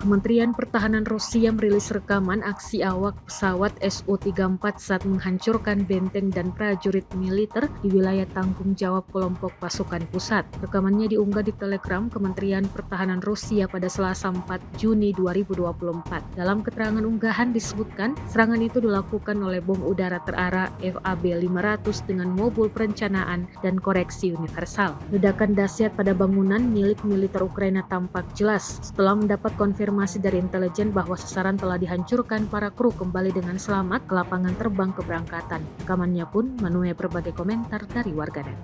Kementerian Pertahanan Rusia merilis rekaman aksi awak pesawat Su-34 saat menghancurkan benteng dan prajurit militer di wilayah tanggung jawab kelompok pasukan pusat. Rekamannya diunggah di Telegram Kementerian Pertahanan Rusia pada Selasa 4 Juni 2024. Dalam keterangan unggahan disebutkan, serangan itu dilakukan oleh bom udara terarah FAB-500 dengan modul perencanaan dan koreksi universal. Ledakan dahsyat pada bangunan milik militer Ukraina tampak jelas setelah mendapat konfirmasi dari intelijen bahwa sasaran telah dihancurkan, para kru kembali dengan selamat ke lapangan terbang keberangkatan. Rekamannya pun menuai berbagai komentar dari warganet.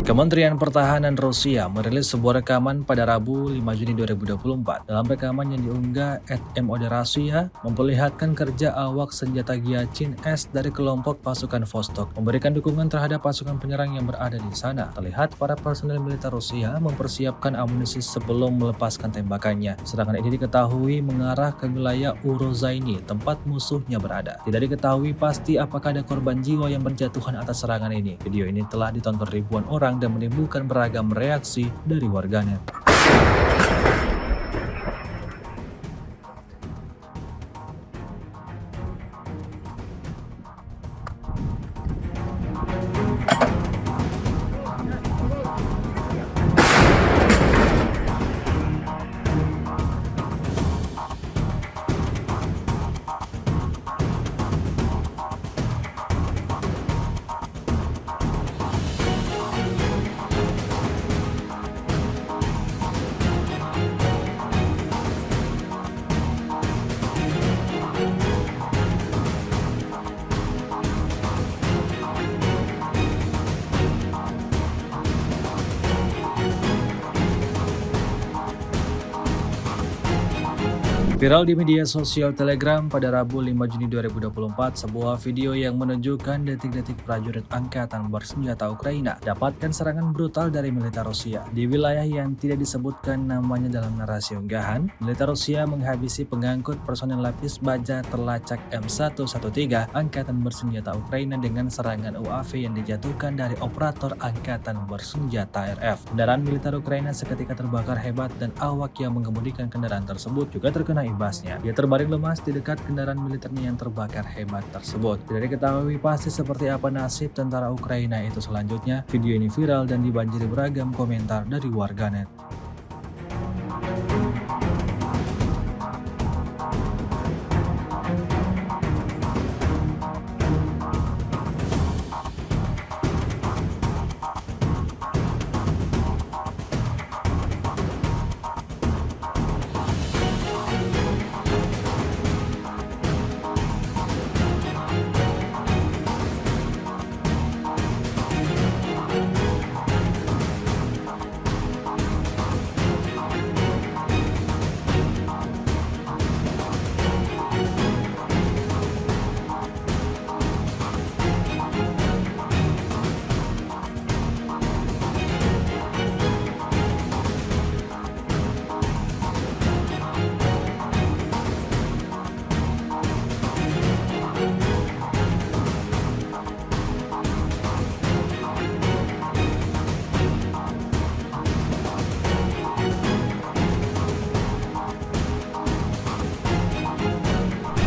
Kementerian Pertahanan Rusia merilis sebuah rekaman pada Rabu 5 Juni 2024. Dalam rekaman yang diunggah @MOD-Rusia memperlihatkan kerja awak senjata Gyachin S dari kelompok pasukan Vostok memberikan dukungan terhadap pasukan penyerang yang berada di sana. Terlihat para personel militer Rusia mempersiapkan amunisi sebelum melepaskan tembakannya. Serangan ini diketahui mengarah ke wilayah Urozaini, tempat musuhnya berada. Tidak diketahui pasti apakah ada korban jiwa yang berjatuhan atas serangan ini. Video ini telah ditonton ribuan orang dan menimbulkan beragam reaksi dari warganet. Viral di media sosial Telegram pada Rabu 5 Juni 2024, sebuah video yang menunjukkan detik-detik prajurit angkatan bersenjata Ukraina dapatkan serangan brutal dari militer Rusia. Di wilayah yang tidak disebutkan namanya dalam narasi unggahan, militer Rusia menghabisi pengangkut personel lapis baja terlacak M113 angkatan bersenjata Ukraina dengan serangan UAV yang dijatuhkan dari operator angkatan bersenjata RF. Kendaraan militer Ukraina seketika terbakar hebat dan awak yang mengemudikan kendaraan tersebut juga terkena imbasnya. Dia terbaring lemas di dekat kendaraan militernya yang terbakar hebat tersebut. Tidak diketahui pasti seperti apa nasib tentara Ukraina itu selanjutnya. Video ini viral dan dibanjiri beragam komentar dari warganet.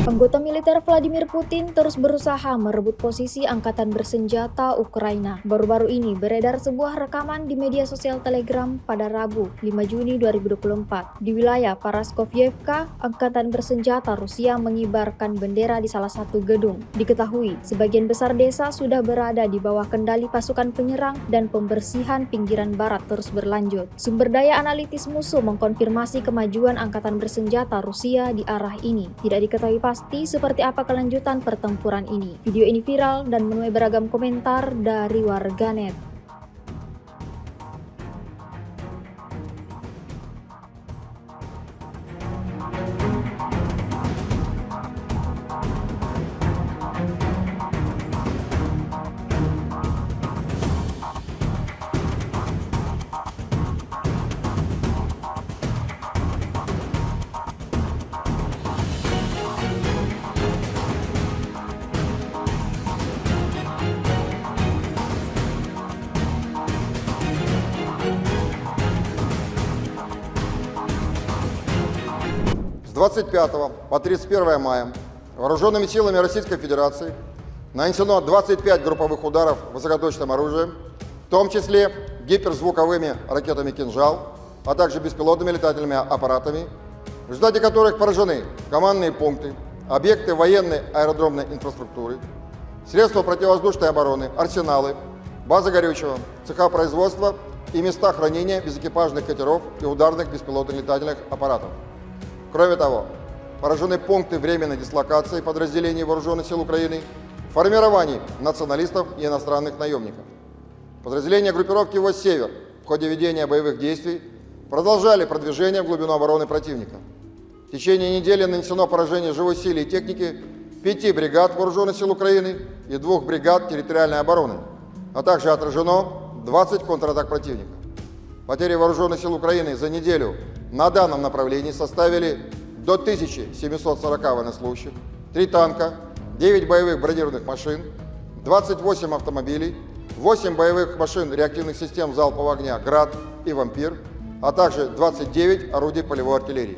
Anggota militer Vladimir Putin terus berusaha merebut posisi angkatan bersenjata Ukraina. Baru-baru ini beredar sebuah rekaman di media sosial Telegram pada Rabu 5 Juni 2024. Di wilayah Paraskovyevka, angkatan bersenjata Rusia mengibarkan bendera di salah satu gedung. Diketahui, sebagian besar desa sudah berada di bawah kendali pasukan penyerang dan pembersihan pinggiran barat terus berlanjut. Sumber daya analitis musuh mengkonfirmasi kemajuan angkatan bersenjata Rusia di arah ini. Tidak diketahui pasti pasti seperti apa kelanjutan pertempuran ini. Video ini viral dan menuai beragam komentar dari warganet. С 25 по 31 мая вооруженными силами Российской Федерации нанесено 25 групповых ударов высокоточным оружием, в том числе гиперзвуковыми ракетами «Кинжал», а также беспилотными летательными аппаратами, в результате которых поражены командные пункты, объекты военной аэродромной инфраструктуры, средства противовоздушной обороны, арсеналы, базы горючего, цеха производства и места хранения безэкипажных катеров и ударных беспилотных летательных аппаратов. Кроме того, поражены пункты временной дислокации подразделений Вооруженных сил Украины, формирований националистов и иностранных наемников. Подразделения группировки войск «Север» в ходе ведения боевых действий продолжали продвижение в глубину обороны противника. В течение недели нанесено поражение живой силе и техники 5 бригад Вооруженных сил Украины и 2 бригад территориальной обороны, а также отражено 20 контратак противника. Потери Вооруженных сил Украины за неделю на данном направлении составили до 1740 военнослужащих, 3 танка, 9 боевых бронированных машин, 28 автомобилей, 8 боевых машин реактивных систем залпового огня «Град» и «Вампир», а также 29 орудий полевой артиллерии.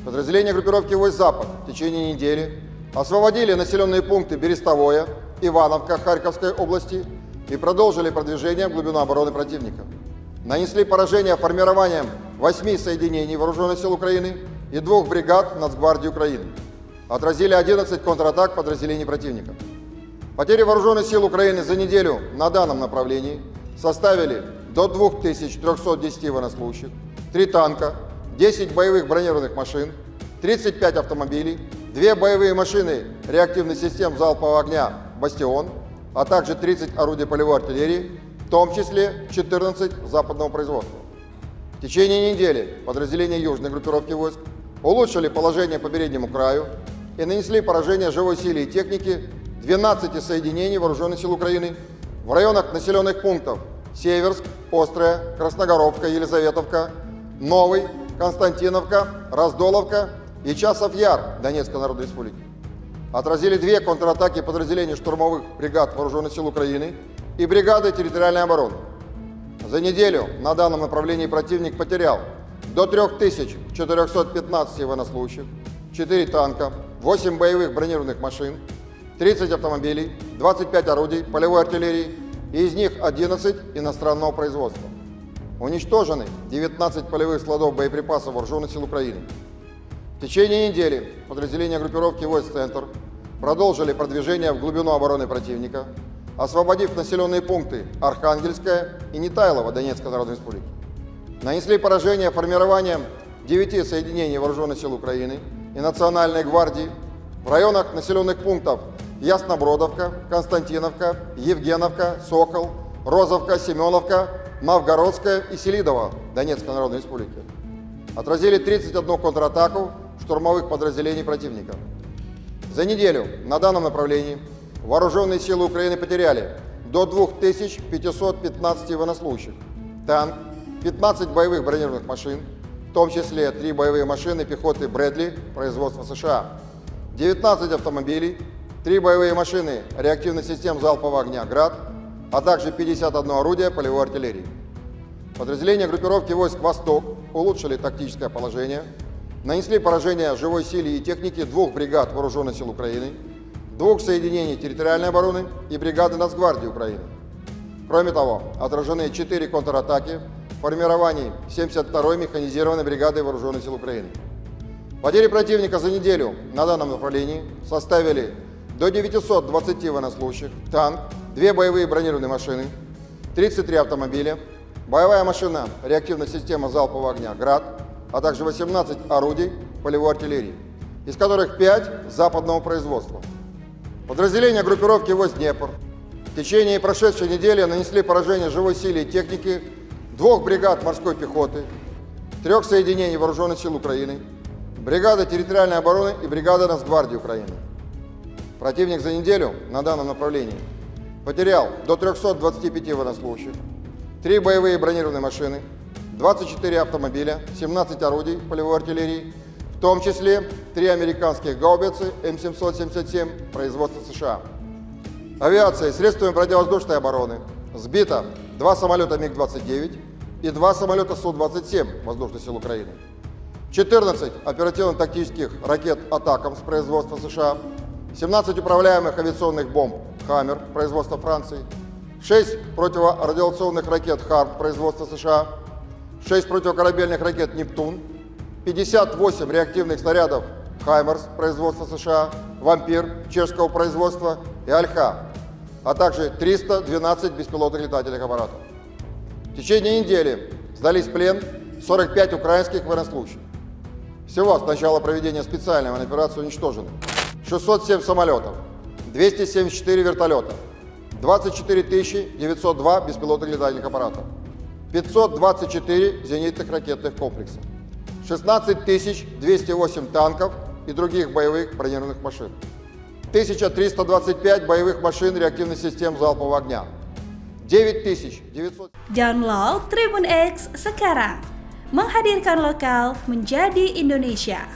Подразделения группировки войск «Запад» в течение недели освободили населенные пункты Берестовое, Ивановка Харьковской области и продолжили продвижение в глубину обороны противника. Нанесли поражение формированием 8 соединений Вооруженных сил Украины и 2 бригад Нацгвардии Украины. Отразили 11 контратак подразделений противника. Потери Вооруженных сил Украины за неделю на данном направлении составили до 2310 военнослужащих, 3 танка, 10 боевых бронированных машин, 35 автомобилей, 2 боевые машины реактивных систем залпового огня «Бастион», а также 30 орудий полевой артиллерии, в том числе 14 западного производства. В течение недели подразделения южной группировки войск улучшили положение по переднему краю и нанесли поражение живой силе и технике 12 соединений Вооруженных сил Украины в районах населенных пунктов Северск, Острая, Красногоровка, Елизаветовка, Новый, Константиновка, Раздоловка и Часов-Яр Донецкой Народной Республики. Отразили 2 контратаки подразделений штурмовых бригад Вооруженных сил Украины и бригады территориальной обороны. За неделю на данном направлении противник потерял до 3415 военнослужащих, 4 танка, 8 боевых бронированных машин, 30 автомобилей, 25 орудий полевой артиллерии, и из них 11 иностранного производства. Уничтожены 19 полевых складов боеприпасов Вооруженных сил Украины. В течение недели подразделения группировки войск «Центр» продолжили продвижение в глубину обороны противника, освободив населенные пункты Архангельская и Нетайлово Донецкой Народной Республики. Нанесли поражение формированием 9 соединений Вооруженных сил Украины и Национальной гвардии в районах населенных пунктов Яснобродовка, Константиновка, Евгеновка, Сокол, Розовка, Семеновка, Новгородская и Селидово Донецкой Народной Республики. Отразили 31 контратаку штурмовых подразделений противника. За неделю на данном направлении Вооруженные силы Украины потеряли до 2515 военнослужащих, танк, 15 боевых бронированных машин, в том числе 3 боевые машины пехоты «Брэдли» производства США, 19 автомобилей, 3 боевые машины реактивных систем залпового огня «Град», а также 51 орудие полевой артиллерии. Подразделения группировки войск «Восток» улучшили тактическое положение, нанесли поражение живой силе и технике 2 бригад Вооруженных сил Украины, 2 соединений территориальной обороны и бригады Нацгвардии Украины. Кроме того, отражены 4 контратаки в формировании 72-й механизированной бригады Вооруженных сил Украины. Потери противника за неделю на данном направлении составили до 920 военнослужащих, танк, 2 боевые бронированные машины, 33 автомобиля, боевая машина реактивной системы залпового огня «Град», а также 18 орудий полевой артиллерии, из которых 5 западного производства. Подразделения группировки «Войск Днепр» в течение прошедшей недели нанесли поражение живой силе и технике 2 бригад морской пехоты, 3 соединений Вооруженных сил Украины, бригады территориальной обороны и бригады Нацгвардии Украины. Противник за неделю на данном направлении потерял до 325 военнослужащих, 3 боевые бронированные машины, 24 автомобиля, 17 орудий полевой артиллерии, в том числе 3 американских гаубицы М777 производства США. Авиацией и средствами противовоздушной обороны сбито 2 самолета МиГ-29 и 2 самолета Су-27 Воздушных сил Украины, 14 оперативно-тактических ракет «Атакамс» производства США, 17 управляемых авиационных бомб «Хаммер» производства Франции, 6 противорадиационных ракет «Харм» производства США, 6 противокорабельных ракет «Нептун», 58 реактивных снарядов «Хаймерс» производства США, «Вампир» чешского производства и «Альха», а также 312 беспилотных летательных аппаратов. В течение недели сдались в плен 45 украинских военнослужащих. Всего с начала проведения специальной военной операции уничтожены 607 самолетов, 274 вертолета, 24 902 беспилотных летательных аппаратов, 524 зенитных ракетных комплекса, 16 208 танков и других боевых бронированных машин, 1325 боевых машин реактивных систем залпового огня, 9900... Download Tribun X sekarang, menghadirkan lokal menjadi Indonesia.